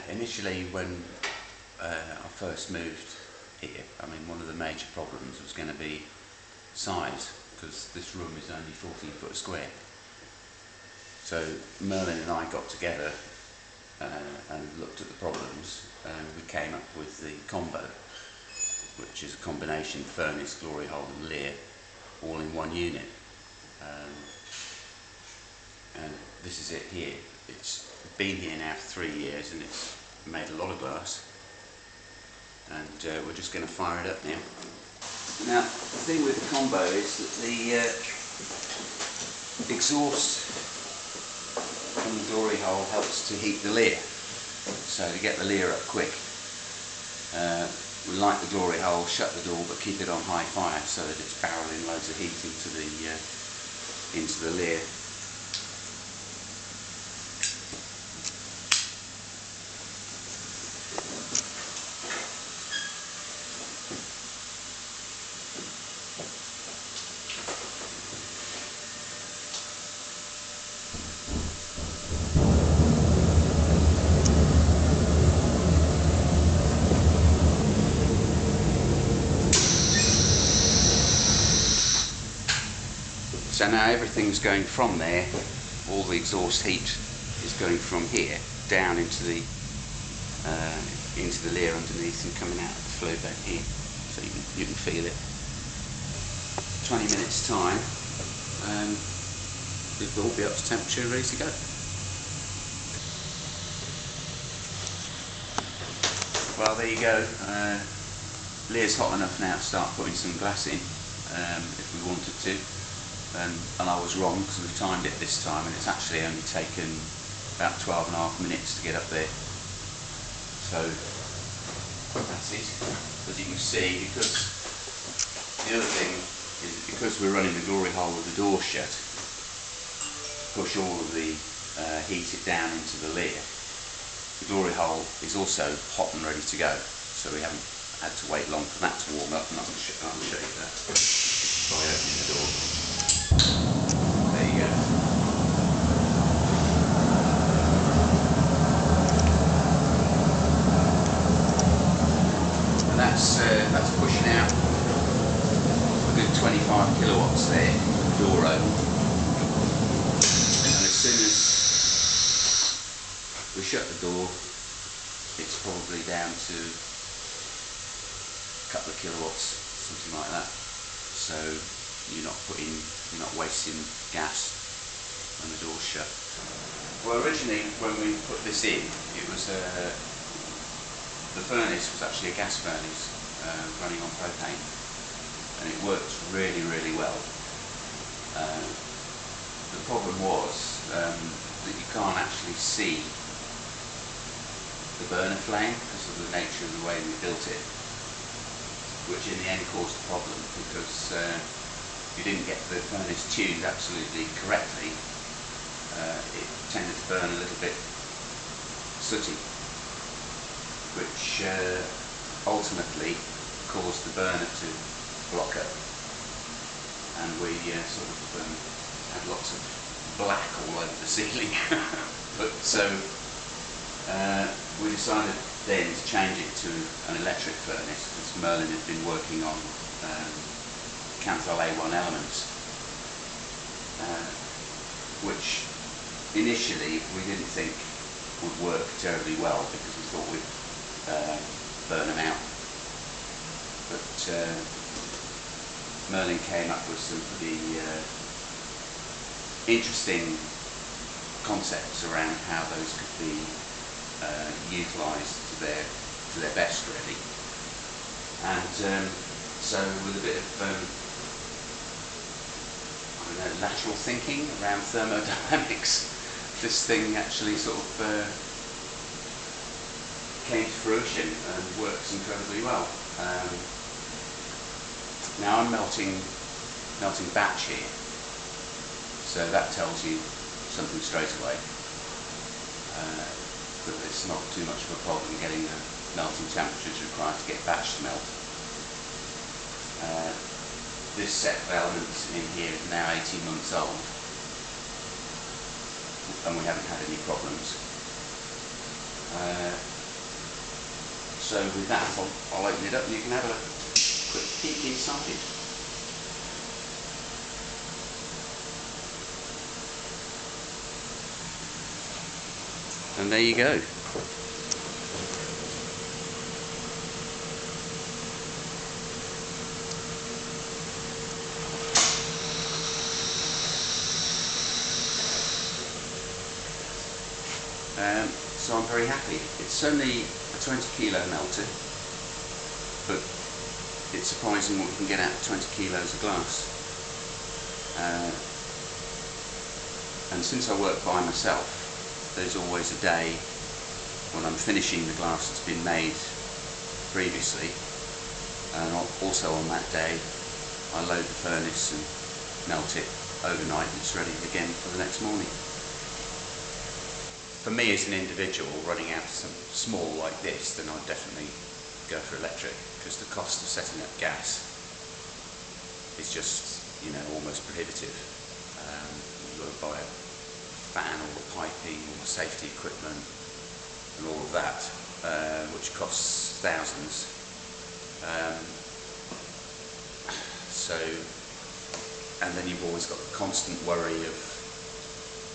Initially, when I first moved here, I mean, one of the major problems was going to be size, because this room is only 14 foot square. So Merlin and I got together and looked at the problems, and we came up with the combo, which is a combination furnace, glory hole and Lear, all in one unit. And this is it here. It's been here now for 3 years and it's made a lot of glass, and we're just going to fire it up now. Now, the thing with the combo is that the exhaust from the glory hole helps to heat the Lear, so to get the Lear up quick. We light the glory hole, shut the door, but keep it on high fire so that it's barreling loads of heat into the Lear. So now everything's going from there, all the exhaust heat is going from here down into the Lear underneath and coming out of the flue back here, so you can feel it. 20 minutes time, it will all be up to temperature and ready to go. Well, there you go. Lear's hot enough now to start putting some glass in if we wanted to. And I was wrong, because we've timed it this time and it's actually only taken about 12.5 minutes to get up there. So that's it. As you can see, because the other thing is because we're running the glory hole with the door shut, push all of the heat it down into the Lear. The glory hole is also hot and ready to go, so we haven't had to wait long for that to warm up, and I'll show you that by opening the door. There you go. And that's pushing out a good 25 kilowatts there, door open. And as soon as we shut the door, it's probably down to a couple of kilowatts, something like that. So you're not wasting gas when the door's shut. Well, originally when we put this in, it was the furnace was actually a gas furnace running on propane, and it worked really, really well. The problem was that you can't actually see the burner flame because of the nature of the way we built it, which in the end caused a problem because you didn't get the furnace tuned absolutely correctly. It tended to burn a little bit sooty, which ultimately caused the burner to block up, and we sort of had lots of black all over the ceiling. But so we decided then to change it to an electric furnace, because Merlin had been working on Canthal A1 elements, which initially we didn't think would work terribly well because we thought we'd burn them out. But Merlin came up with some pretty interesting concepts around how those could be utilised to their best, really. And so with a bit of lateral thinking around thermodynamics, this thing actually sort of came to fruition and works incredibly well. Now I'm melting batch here, so that tells you something straight away, that it's not too much of a problem getting the melting temperatures required to get batch to melt. This set of elements in here is now 18 months old, and we haven't had any problems. So with that, I'll open it up and you can have a quick peek inside. And there you go. So I'm very happy. It's only a 20 kilo melter, but it's surprising what you can get out of 20 kilos of glass. And since I work by myself, there's always a day when I'm finishing the glass that's been made previously, and also on that day I load the furnace and melt it overnight and it's ready again for the next morning. For me as an individual running out of something small like this, then I'd definitely go for electric, because the cost of setting up gas is just, almost prohibitive. You've got to buy a fan, all the piping, all the safety equipment and all of that, which costs thousands. And then you've always got the constant worry of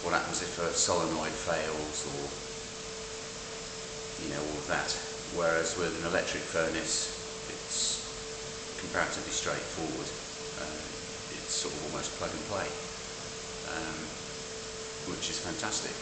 what happens if a solenoid fails, or all of that. Whereas with an electric furnace, it's comparatively straightforward. It's sort of almost plug and play, which is fantastic.